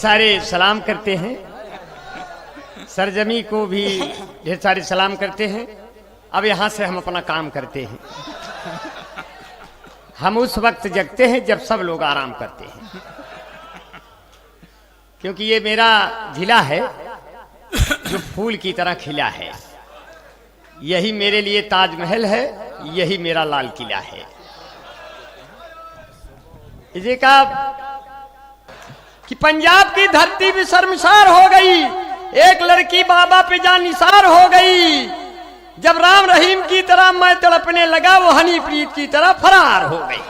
सारे सलाम करते हैं, सरजमी को भी ढेर सारे सलाम करते हैं। अब यहाँ से हम अपना काम करते हैं। हम उस वक्त जगते हैं जब सब लोग आराम करते हैं, क्योंकि ये मेरा जिला है जो फूल की तरह खिला है। यही मेरे लिए ताजमहल है, यही मेरा लाल किला है। इसे कहा कि पंजाब की धरती भी शर्मसार हो गई, एक लड़की बाबा पे जानिसार हो गई। जब राम रहीम की तरह मैं तड़पने लगा, वो हनी प्रीत की तरह फरार हो गई।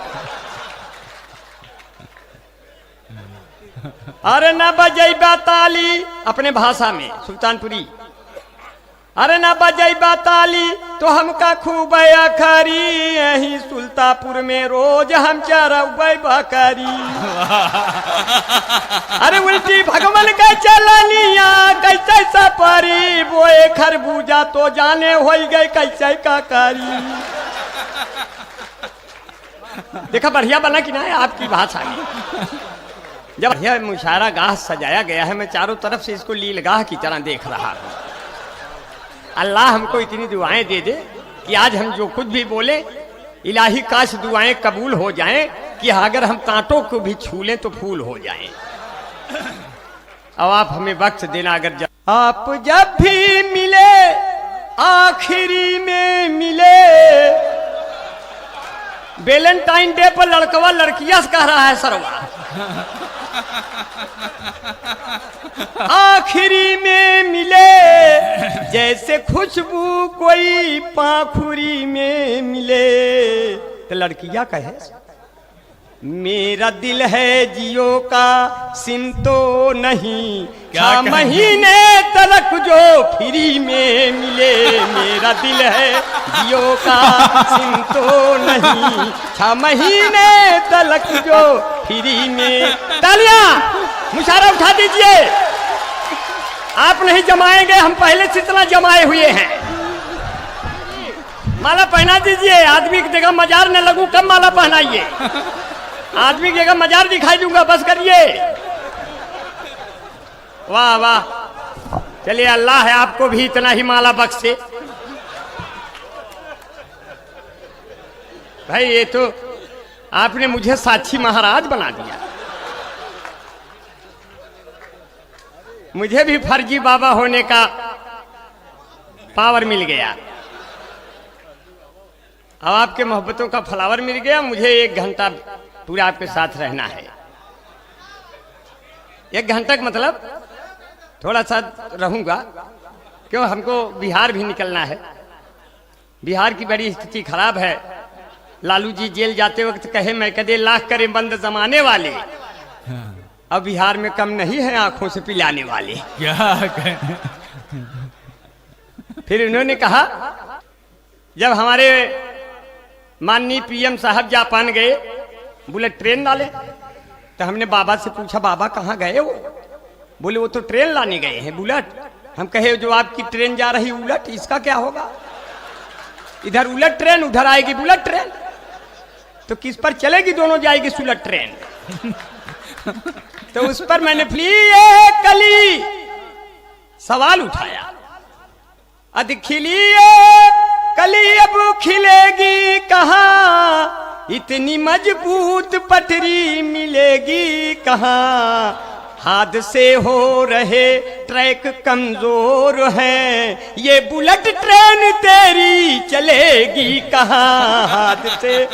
अरे न बजैबा ताली, अपने भाषा में सुल्तानपुरी, अरे न बजैबा ताली तो हमका खूब अखरी, यही सुल्तानपुर में रोज हम चरबै बकरी। अरे उल्टी भगवान का चलनिया कैसे सपरी, बोए खरबूजा तो जाने हो गए कैसे का करी। देखा बढ़िया बना कि ना है आपकी भाषा में। जब यह मुशायरा गाह सजाया गया है, मैं चारों तरफ से इसको लीलगाह की तरह देख रहा हूं। अल्लाह हमको इतनी दुआएं दे दे कि आज हम जो कुछ भी बोले, इलाही काश दुआएं कबूल हो जाएं कि अगर हम कांटों को भी छू लें तो फूल हो जाएं। अब आप हमें वक्त देना, अगर आप जब भी मिले आखिरी में मिले। वैलेंटाइन डे पर लड़कवा लड़कियां से कह रहा है सरवा, आखिरी में मिले जैसे खुशबू कोई पाखुरी में मिले। तो लड़कियां कहे मेरा दिल है जियो का सिम तो नहीं, क्या महीने तलक जो फ्री में मिले। मेरा दिल है जियो का सिम तो नहीं, 6 महीने तलक जो फ्री में। तालियां मुशायरा उठा दीजिए। आप नहीं जमाएंगे, हम पहले से इतना जमाए हुए हैं। माला पहना दीजिए, आदमी की जगह मजार न लगूं, कब माला पहनाइए। आदमी की जगह मजार दिखाई दूंगा, बस करिए। वाह वाह, चलिए अल्लाह है आपको भी इतना ही माला बख्शे। भाई ये तो आपने मुझे साक्षी महाराज बना दिया। मुझे भी फर्जी बाबा होने का पावर मिल गया। अब आपके मोहब्बतों का फ्लावर मिल गया। मुझे 1 घंटा पूरा आपके साथ रहना है। 1 घंटा का मतलब थोड़ा सा रहूंगा, क्यों हमको बिहार भी निकलना है। बिहार की बड़ी स्थिति खराब है। लालू जी जेल जाते वक्त कहे मैं कदे लाख करे बंद जमाने वाले, अब बिहार में कम नहीं है आंखों से पिलाने वाले। फिर उन्होंने कहा, जब हमारे माननीय पीएम साहब जापान गए बुलेट ट्रेन डाले, तो हमने बाबा से पूछा बाबा कहाँ गए वो? बोले वो तो ट्रेन लाने गए हैं बुलेट। हम कहे जो आपकी ट्रेन जा रही उलट, इसका क्या होगा? इधर उलट ट्रेन, उधर आएगी बुलेट ट्रेन, तो किस पर चलेगी? दोनों जाएगी सुलट ट्रेन। तो उस पर मैंने प्लीज कली सवाल उठाया, अध खिली कली अब खिलेगी कहाँ, इतनी मजबूत पटरी मिलेगी कहाँ। हादसे हो रहे ट्रैक कमजोर है, ये बुलेट ट्रेन तेरी चलेगी कहाँ। हादसे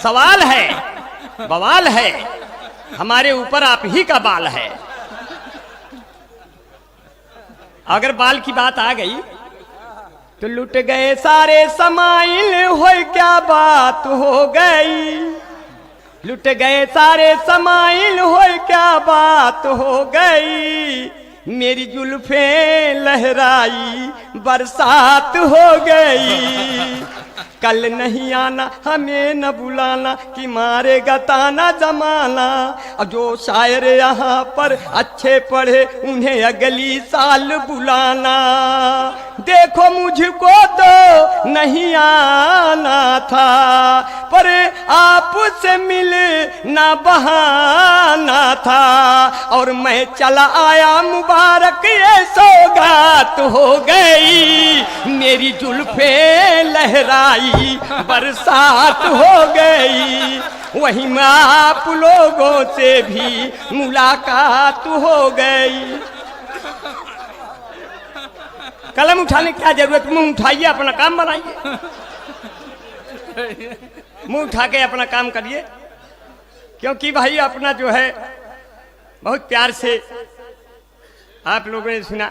सवाल है, बवाल है, हमारे ऊपर आप ही का बाल है। अगर बाल की बात आ गई तो लुट गए सारे समाइल, हो क्या बात हो गई। लुट गए सारे समाइल, हो क्या बात हो गई। मेरी जुल्फें लहराई बरसात हो गई। कल नहीं आना हमें न बुलाना कि मारेगा ताना जमाना। और जो शायर यहाँ पर अच्छे पढ़े उन्हें अगली साल बुलाना। देखो मुझको तो नहीं आना था पर आपसे मिल ना बहाना था। और मैं चला आया मुबारक ये सौगात हो गई। मेरी जुल्फे लहराई बरसात हो गई। वहीं में आप लोगों से भी मुलाकात हो गई। कलम उठाने की क्या जरूरत, मुंह उठाइए अपना काम बनाइए। मुंह उठा के अपना काम करिए, क्योंकि भाई अपना जो है बहुत प्यार से आप लोगों ने सुना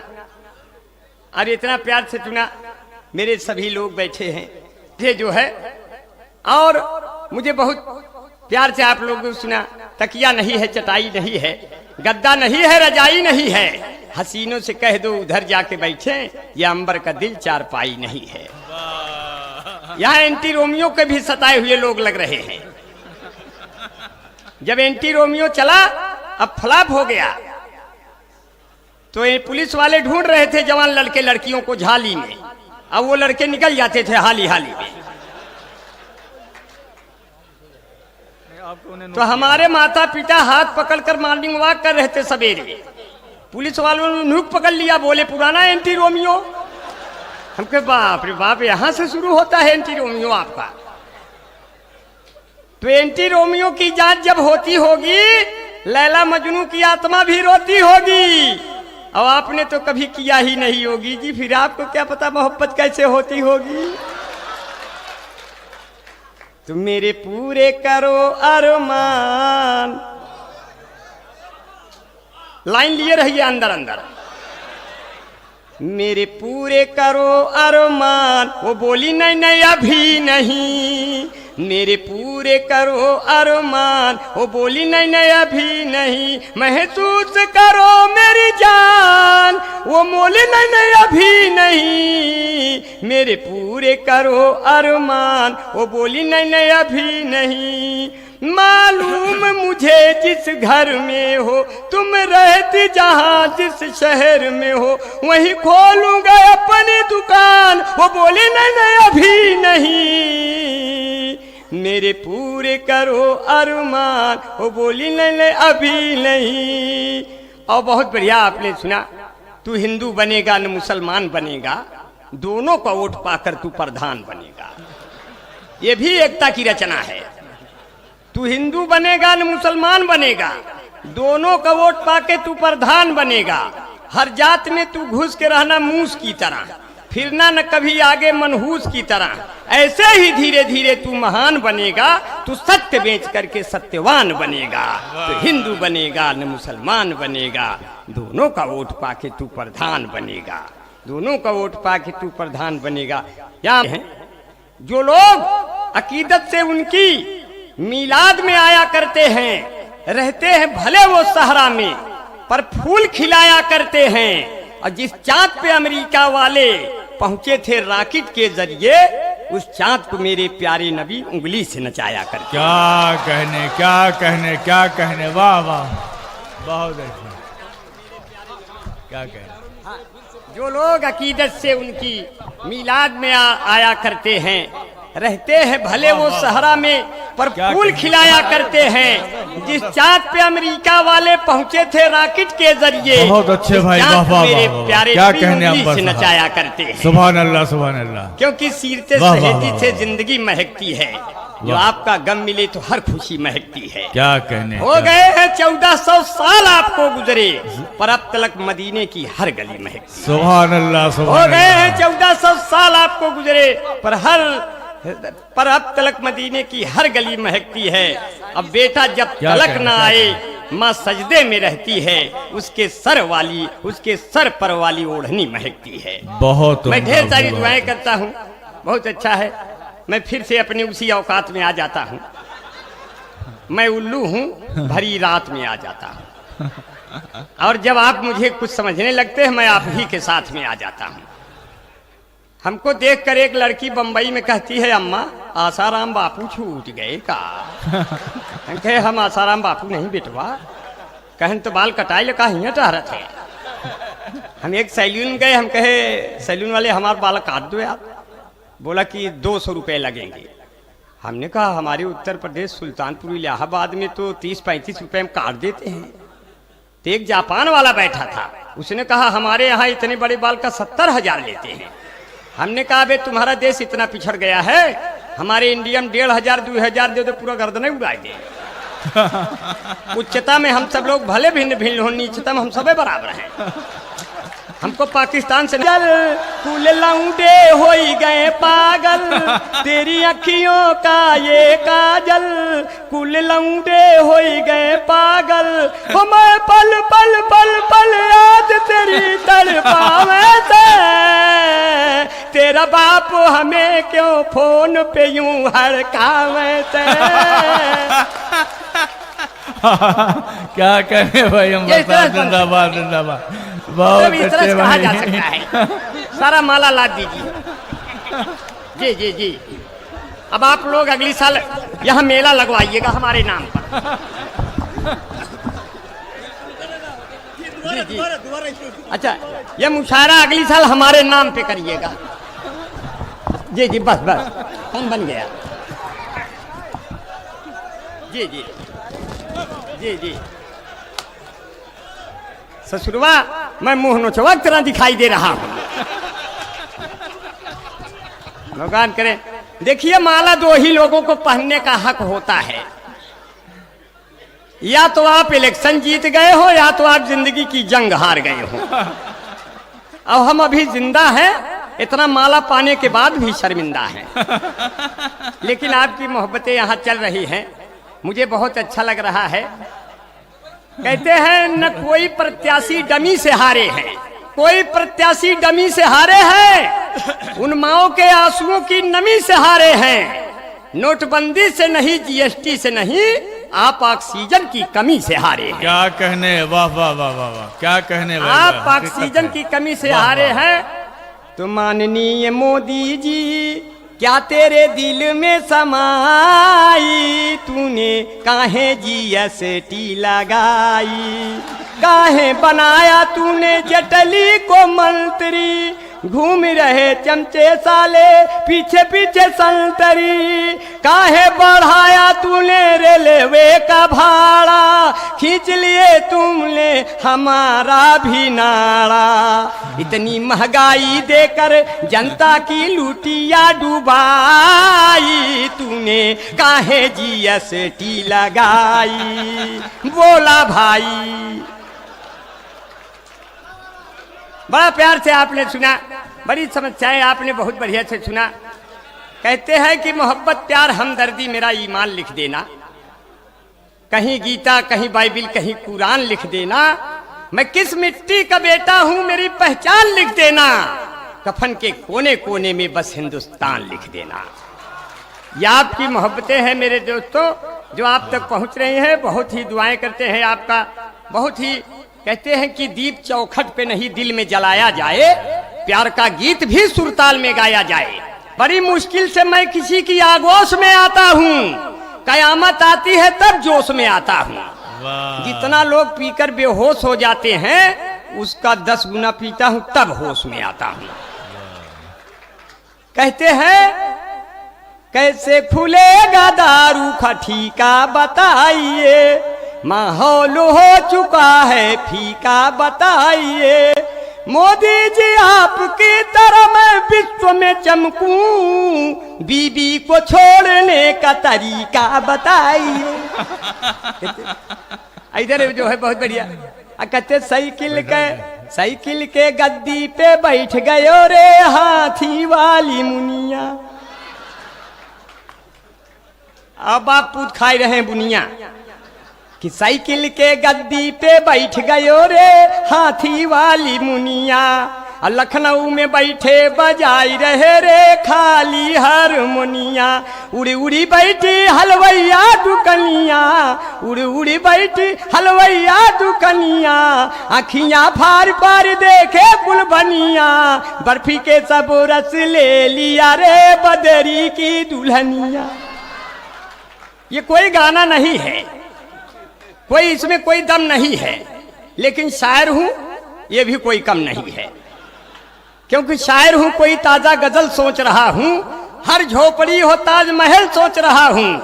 और इतना प्यार से सुना। मेरे सभी लोग बैठे हैं ये जो है, और मुझे बहुत प्यार से आप लोगों ने सुना। तकिया नहीं है, चटाई नहीं है, गद्दा नहीं है, रजाई नहीं है। हसीनों से कह दो उधर जाके बैठे, ये अंबर का दिल चारपाई नहीं है। यहाँ एंटी रोमियो के भी सताए हुए लोग लग रहे हैं। जब एंटी रोमियो चला अब फ्लॉप हो गया तो ये पुलिस वाले ढूंढ रहे थे जवान लड़के लड़कियों को झाली में। अब वो लड़के निकल जाते थे हाली हाली में। तो हमारे माता पिता हाथ पकड़कर मॉर्निंग वॉक कर रहे थे सवेरे। पुलिस वालों ने नुक पकड़ लिया, बोले पुराना एंटी रोमियो। हम कहे बाप रे बाप, यहां से शुरू होता है एंटी रोमियो आपका। तो एंटी रोमियो की जांच जब होती होगी, लैला मजनू की आत्मा भी रोती होगी। अब आपने तो कभी किया ही नहीं होगी जी, फिर आपको क्या पता मोहब्बत कैसे होती होगी। तुम मेरे पूरे करो अरमान। लाइन लिए रहिए अंदर अंदर। मेरे पूरे करो अरमान। वो बोली नहीं नहीं अभी नहीं। मेरे पूरे करो अरमान। वो बोली नहीं नहीं अभी नहीं। महसूस करो मेरी जान। वो बोली नहीं नहीं अभी नहीं। मेरे पूरे करो अरमान। वो बोली नहीं नहीं अभी नहीं। मालूम मुझे जिस घर में हो तुम रहती, जहाँ जिस शहर में हो वहीं खोलूंगा अपनी दुकान। वो बोली नहीं नहीं अभी नहीं। मेरे पूरे करो अरमान। वो बोली नहीं नहीं अभी नहीं। और बहुत बढ़िया आपने सुना, तू हिंदू बनेगा न मुसलमान बनेगा, दोनों का वोट पाकर तू प्रधान बनेगा। ये भी एकता की रचना है। तू हिंदू बनेगा न मुसलमान बनेगा, दोनों का वोट पाके तू प्रधान बनेगा। हर जात में तू घुस के रहना मूस की तरह, फिरना न कभी आगे मनहूस की तरह। ऐसे ही धीरे धीरे तू महान बनेगा। तू सत्य बेच करके सत्यवान बनेगा। तो हिंदू बनेगा न मुसलमान बनेगा, दोनों का वोट पाके तू प्रधान बनेगा। दोनों का वोट पाके तू प्रधान बनेगा। यहाँ है जो लोग अकीदत से उनकी मीलाद में आया करते हैं, रहते हैं भले वो सहरा में, पर फूल खिलाया करते हैं। और जिस चांद पे अमेरिका वाले पहुंचे थे रॉकेट के जरिए, उस चांद को मेरे प्यारे नबी उंगली से नचाया करते। क्या कहने क्या कहने क्या कहने, वाह वाह, बहुत अच्छा, क्या कहने। जो लोग अकीदत से उनकी मीलाद में आया करते हैं, रहते हैं भले वो सहरा में, पर फूल खिलाया करते हैं। जिस चांद पे अमेरिका वाले पहुंचे थे रॉकेट के जरिए, बहुत अच्छे भाई, वाह वाह, मेरे प्यारे क्या कहने से नचाया करते हैं। सुभान अल्लाह सुभान अल्लाह। क्योंकि सीरते सहेती से जिंदगी महकती है। जो आपका गम मिले तो हर खुशी महकती है। क्या कहने। हो गए हैं 1400 साल आपको गुजरे, पर अब तक मदीने की हर गली महकती। सुभान अल्लाह सुभान। हो गए हैं 1400 साल आपको गुजरे, पर अब तलक मदीने की हर गली महकती है। अब बेटा जब तलक ना आए माँ सजदे में रहती है, उसके सर पर वाली ओढ़नी महकती है। बहुत मैं ढेर सारी दुआएं करता हूँ, बहुत अच्छा है। मैं फिर से अपनी उसी औकात में आ जाता हूँ। मैं उल्लू हूँ, भरी रात में आ जाता हूँ। और जब आप मुझे कुछ समझने लगते हैं, मैं आप ही के साथ में आ जाता हूँ। हमको देखकर एक लड़की बंबई में कहती है, अम्मा आसाराम बापू छूट गए का। हम कहे हम आसाराम बापू नहीं बेटवा, कहन तो बाल कटाई ले कहीं टहरत है। हम एक सैलून गए, हम कहे सैलून वाले हमारे बाल काट दो यार। बोला कि 200 रुपये लगेंगे। हमने कहा हमारे उत्तर प्रदेश सुल्तानपुर इलाहाबाद में तो 30-35 रुपये में काट देते हैं। तो एक जापान वाला बैठा था, उसने कहा हमारे यहाँ इतने बड़े बाल का 70,000 लेते हैं। हमने कहा बे तुम्हारा देश इतना पिछड़ गया है, हमारे इंडिया में 1,500-2,000 दे दो पूरा गर्दन उड़ाई दे। उच्चता में हम सब लोग भले भिन्न भिन्न हो, नीचता में हम सबे बराबर हैं। हमको पाकिस्तान से कुल लौंडे हो गए पागल, तेरी अखियों का ये काजल, कुल लौंडे हो गए पागल, मैं पल पल पल पल याद तेरी तड़पावे से, तेरा बाप हमें क्यों फोन पे यूं हड़कावे से। क्या कहें भाई, हम जिंदाबाद जिंदाबाद। बहुत इस तरह से कहा जा सकता है। सारा माला लाद दीजिए। जी जी जी। अब आप लोग अगली साल यहाँ मेला लगवाइएगा हमारे नाम पर। जी जी। अच्छा, ये मुशायरा अगली साल हमारे नाम पे करिएगा। जी जी, बस बस हम बन गया। जी जी जी जी। ससुरवा मैं मुंह नोचवा तरह दिखाई दे रहा हूं। भगवान करे। देखिए माला 2 ही लोगों को पहनने का हक होता है, या तो आप इलेक्शन जीत गए हो या तो आप जिंदगी की जंग हार गए हो। अब हम अभी जिंदा हैं, इतना माला पाने के बाद भी शर्मिंदा हैं। लेकिन आपकी मोहब्बतें यहाँ चल रही हैं, मुझे बहुत अच्छा लग रहा है। कहते हैं न कोई प्रत्याशी डमी से हारे हैं, कोई प्रत्याशी डमी से हारे हैं, उन माओ के आंसुओं की नमी से हारे हैं। नोटबंदी से नहीं, जीएसटी से नहीं, आप ऑक्सीजन की कमी से हारे हैं। क्या कहने, वाह वाह वाह वाह वाह, क्या कहने भाई, आप ऑक्सीजन की कमी से हारे हैं। तो माननीय मोदी जी क्या तेरे दिल में समाई, तूने काहे जीएसटी लगाई, काहे बनाया तूने जेटली को मंत्री, घूम रहे चमचे साले पीछे पीछे संतरी, काहे बढ़ाया तूने रेलवे का भाड़ा, खींच लिए तुमने हमारा भी नाड़ा, इतनी महंगाई देकर जनता की लुटिया डुबाई, तूने काहे जीएसटी लगाई। बोला भाई, बड़ा प्यार से आपने सुना, बड़ी समस्याएं आपने बहुत बढ़िया से सुना। कहते हैं कि मोहब्बत प्यार हमदर्दी मेरा ईमान लिख देना, कहीं गीता कहीं बाइबिल कहीं कुरान लिख देना, मैं किस मिट्टी का बेटा हूं मेरी पहचान लिख देना, कफन के कोने कोने में बस हिंदुस्तान लिख देना। ये आपकी मोहब्बतें हैं मेरे दोस्तों, जो आप तक पहुंच रही हैं। बहुत ही दुआएं करते हैं आपका। बहुत ही कहते हैं कि दीप चौखट पे नहीं दिल में जलाया जाए, प्यार का गीत भी सुरताल में गाया जाए। बड़ी मुश्किल से मैं किसी की आगोश में आता हूँ, कयामत आती है तब जोश में आता हूँ। जितना लोग पीकर बेहोश हो जाते हैं उसका 10 गुना पीता हूँ तब होश में आता हूँ। कहते हैं कैसे खुलेगा दारू का ठीका बताइए, माहौल हो चुका है फीका बताइए, मोदी जी आपकी तरह मैं विश्व में चमकूं, बीबी को छोड़ने का तरीका बताइए। इधर जो है बहुत बढ़िया। कहते साइकिल के गद्दी पे बैठ गयो रे हाथी वाली मुनिया, अब आप पूत खाई रहे बुनिया, कि साइकिल के गद्दी पे बैठ गयो रे हाथी वाली मुनिया, लखनऊ में बैठे बजाई रहे रे खाली हारमोनिया, उड़ी उड़ी बैठी हलवैया दुकनिया, उड़ी उड़ी बैठी हलवैया दुकनिया, अखियां फार फार देखे बुलबनिया, बर्फी के सब रस ले लिया रे बदरी की दुल्हनिया। ये कोई गाना नहीं है, कोई इसमें कोई दम नहीं है, लेकिन शायर हूं ये भी कोई कम नहीं है, क्योंकि शायर हूं कोई ताजा गजल सोच रहा हूं, हर झोपड़ी हो ताजमहल सोच रहा हूं,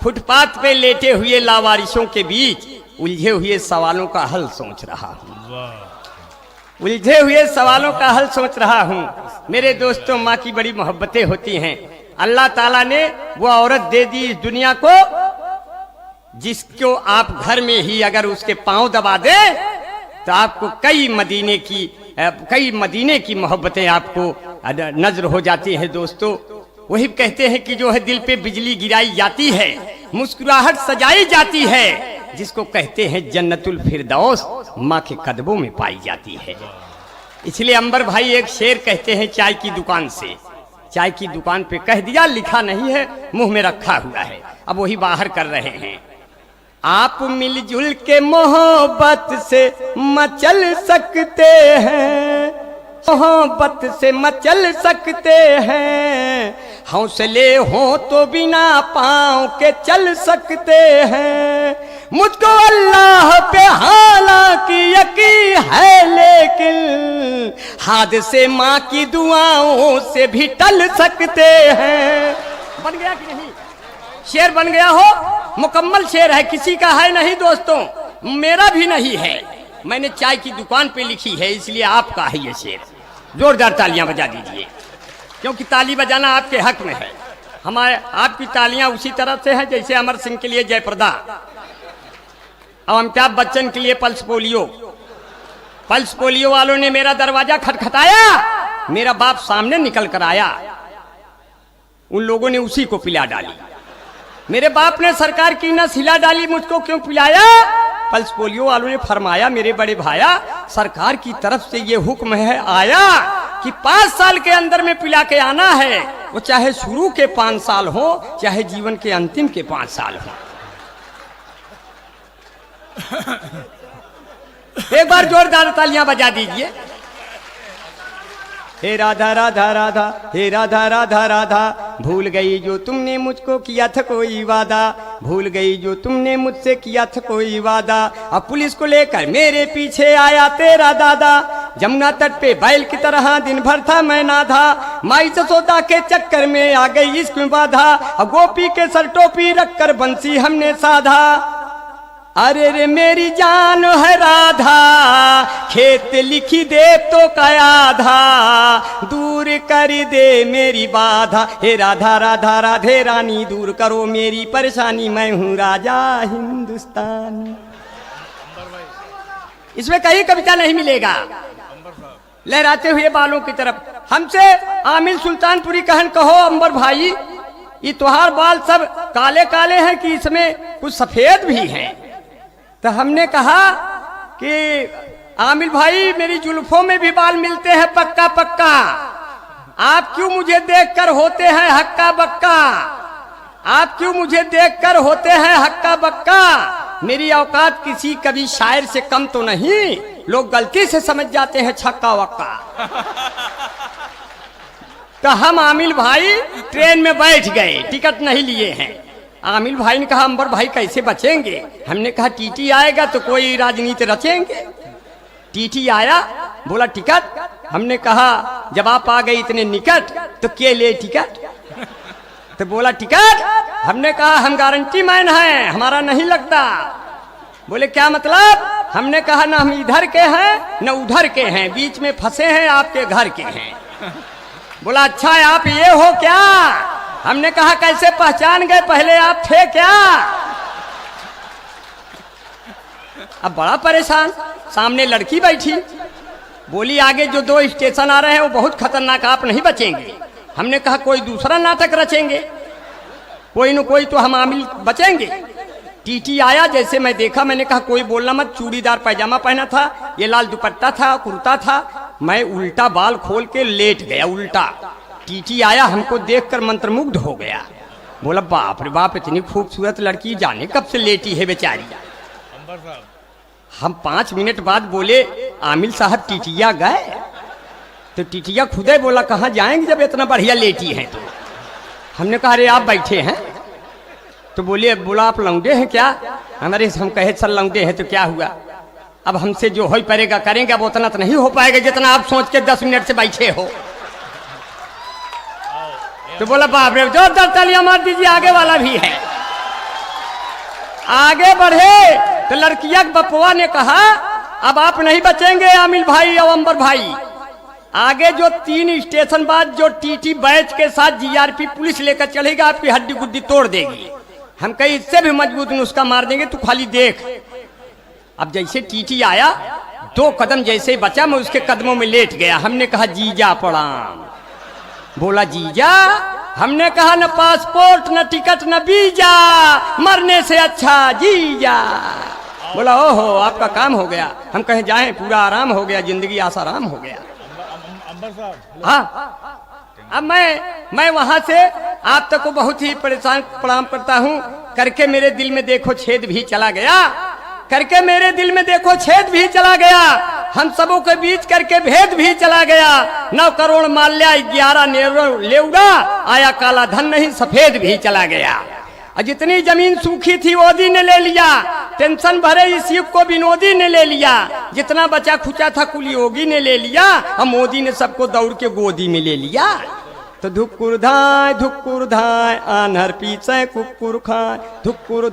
फुटपाथ पे लेटे हुए लावारिसों के बीच उलझे हुए सवालों का हल सोच रहा हूं, उलझे हुए सवालों का हल सोच रहा हूं। मेरे दोस्तों, माँ की बड़ी मोहब्बतें होती हैं। अल्लाह ताला ने वो औरत दे दी इस दुनिया को जिसको आप घर में ही अगर उसके पांव दबा दे तो आपको कई मदीने की मोहब्बतें आपको नजर हो जाती हैं। दोस्तों, वही कहते हैं कि जो है दिल पे बिजली गिराई जाती है, मुस्कुराहट सजाई जाती है, जिसको कहते हैं जन्नतुल फिरदौस माँ के कदमों में पाई जाती है। इसलिए अंबर भाई एक शेर कहते हैं चाय की दुकान से, चाय की दुकान पे कह दिया, लिखा नहीं है, मुंह में रखा हुआ है, अब वही बाहर कर रहे हैं। आप मिलजुल के मोहब्बत से मचल सकते हैं, मोहब्बत से मचल सकते हैं, हौसले हो तो बिना पाँव के चल सकते हैं। मुझको अल्लाह पे हालांकि यकीन है, लेकिन हादसे माँ की दुआओं से भी टल सकते हैं। बन गया कि नहीं? शेर बन गया हो, मुकम्मल शेर है, किसी का है नहीं दोस्तों, मेरा भी नहीं है, मैंने चाय की दुकान पे लिखी है, इसलिए आपका है ये शेर। जोरदार तालियां बजा दीजिए, क्योंकि ताली बजाना आपके हक में है। हमारे आपकी तालियां उसी तरह से हैं जैसे अमर सिंह के लिए जयप्रदा और अमिताभ बच्चन के लिए पल्स पोलियो। पल्स पोलियो वालों ने मेरा दरवाजा खटखटाया, मेरा बाप सामने निकल कर आया, उन लोगों ने उसी को पिला डाली। मेरे बाप ने सरकार की नस हिला डाली, मुझको क्यों पिलाया? पल्स पोलियो वालों ने फरमाया, मेरे बड़े भाया, सरकार की तरफ से ये हुक्म है आया कि 5 साल के अंदर में पिला के आना है, वो चाहे शुरू के 5 साल हो, चाहे जीवन के अंतिम के 5 साल हो। एक बार जोरदार तालियां बजा दीजिए। हे राधा राधा राधा, हे राधा राधा राधा, भूल गई जो तुमने मुझको किया था कोई वादा, भूल गई जो तुमने मुझसे किया था कोई वादा। अब पुलिस को लेकर मेरे पीछे आया तेरा दादा, जमुना तट पे बैल की तरह दिन भर था मैं नाधा, माई जसोदा के चक्कर में आ गई इश्क में बाधा, अब गोपी के सर टोपी रखकर बंसी हमने साधा। अरे रे मेरी जान है राधा, खेत लिखी दे तो कया था, दूर कर दे मेरी बाधा, हे राधा राधा राधे रानी, दूर करो मेरी परेशानी, मैं हूँ राजा हिंदुस्तानी। इसमें कहीं कविता नहीं मिलेगा। लहराते हुए बालों की तरफ हमसे आमिर सुल्तानपुरी कहन कहो, अंबर भाई ये तुहार बाल सब काले काले हैं कि इसमें कुछ सफेद भी हैं? तो हमने कहा कि आमिर भाई मेरी जुल्फों में भी बाल मिलते हैं पक्का पक्का, आप क्यों मुझे देखकर होते हैं हक्का बक्का, आप क्यों मुझे देखकर होते हैं हक्का बक्का, मेरी औकात किसी कभी शायर से कम तो नहीं, लोग गलती से समझ जाते हैं छक्का वक्का। तो हम आमिर भाई ट्रेन में बैठ गए, टिकट नहीं लिए हैं। आमिर भाई ने कहा, अंबर भाई कैसे बचेंगे? हमने कहा टीटी आएगा तो कोई राजनीति रचेंगे। टीटी आया, बोला टिकट, हमने कहा जब आप आ गए इतने निकट तो के लिए टिकट? तो बोला टिकट, हमने कहा हम गारंटी मैन हैं, हमारा नहीं लगता। बोले क्या मतलब? हमने कहा ना हम इधर के हैं न उधर के हैं, बीच में फंसे हैं, आपके घर के हैं। बोला अच्छा आप ये हो क्या? हमने कहा कैसे पहचान गए, पहले आप थे क्या? अब बड़ा परेशान, सामने लड़की बैठी, बोली आगे जो 2 स्टेशन आ रहे हैं वो बहुत खतरनाक, आप नहीं बचेंगे। हमने कहा कोई दूसरा नाटक रचेंगे, कोई न कोई तो हम आमिर बचेंगे। टीटी आया, जैसे मैं देखा मैंने कहा कोई बोलना मत, चूड़ीदार पैजामा पहना था, ये लाल दुपट्टा था, कुर्ता था, मैं उल्टा बाल खोल के लेट गया उल्टा। टीटी आया, हमको देखकर मंत्रमुग्ध हो गया। बोला बाप रे बाप, इतनी खूबसूरत लड़की, जाने कब से लेटी है बेचारी। अंबर साहब, हम 5 मिनट बाद बोले आमिल साहब टीटिया गए? तो टीटिया खुदे बोला कहाँ जाएंगे जब इतना बढ़िया लेटी हैं। तो हमने कहा अरे आप बैठे हैं? तो बोला आप लौंडे हैं क्या? हमारे हम कहे सर लौंडे हैं। तो क्या हुआ, अब हमसे जो हो पड़ेगा करेंगे, अब उतना तो नहीं हो पाएगा जितना आप सोच के 10 मिनट से बैठे हो। तो बोला बाप रे, जो 10 तालियां मार दीजिए, आगे वाला भी है। आगे बढ़े तो लड़किया के बपुआ ने कहा अब आप नहीं बचेंगे आमिल भाई और अंबर भाई। आगे जो 3 स्टेशन बाद जो टीटी बैच के साथ जीआरपी पुलिस लेकर चलेगा, आपकी हड्डी गुड्डी तोड़ देगी। हम कहीं इससे भी मजबूत नुस्खा मार देंगे, तू खाली देख। अब जैसे टीटी आया, 2 कदम जैसे बचा, मैं उसके कदमों में लेट गया। हमने कहा जीजा प्रणाम। बोला जीजा? हमने कहा न पासपोर्ट न टिकट न वीजा, मरने से अच्छा जीजा। बोला ओहो आपका काम हो गया। हम कहें जाएं, पूरा आराम हो गया, जिंदगी आसाराम हो गया। अंबर साहब, हाँ, अब मैं वहां से आप तक को बहुत ही परेशान प्रणाम करता हूँ। करके मेरे दिल में देखो छेद भी चला गया, करके मेरे दिल में देखो छेद भी चला गया, हम सबों के बीच करके भेद भी चला गया। 9 करोड़ माल्या 11 लेउड़ा, आया काला धन नहीं सफेद भी चला गया। और जितनी जमीन सूखी थी मोदी ने ले लिया, टेंशन भरे इस युग को विनोदी ने ले लिया। जितना बचा खुचा था कुल योगी ने ले लिया, और मोदी ने सबको दौड़ के गोदी में ले लिया। तो धुक्कुर धाय आन्हर पीछे कुकुर खाए, धुक्कुर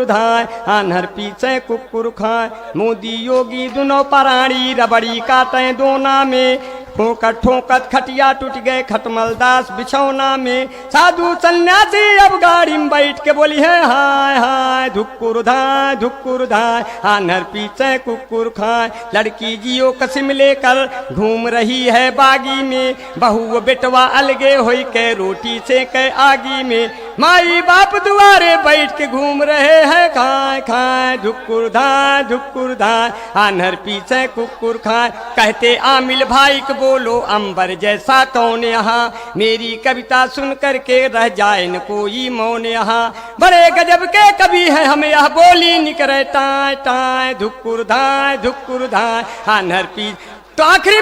धाय आन्हर पीछे कुकुर खाए। मोदी योगी दोनों प्राणी रबड़ी काटे दोना में, ठोकत खटिया टूट गए खटमल दास बिछौना में। साधु सन्यासी अब गाड़ी में बैठ के बोली है हाय हाय, धुक्कुर धाय आन्हर पीछे कुकुर खाए। लड़की जियो कसिम लेकर घूम रही है बागी में, बहू बेटवा अलगे होई के रोटी से के आगी में। माई बाप दुआरे बैठ के घूम रहे हैं खाए, धुक्कुर धाय आन्हर पीछे कुकुर खाए। कहते आमिल भाई को बोलो अंबर जैसा कौन यहाँ, मेरी कविता सुन करके रह जाए न कोई मौन यहाँ। बड़े गजब के कवि है हम यह बोली निकरे टाय, धुक्कुर धाय आन्हर पीछे। तो आखिरी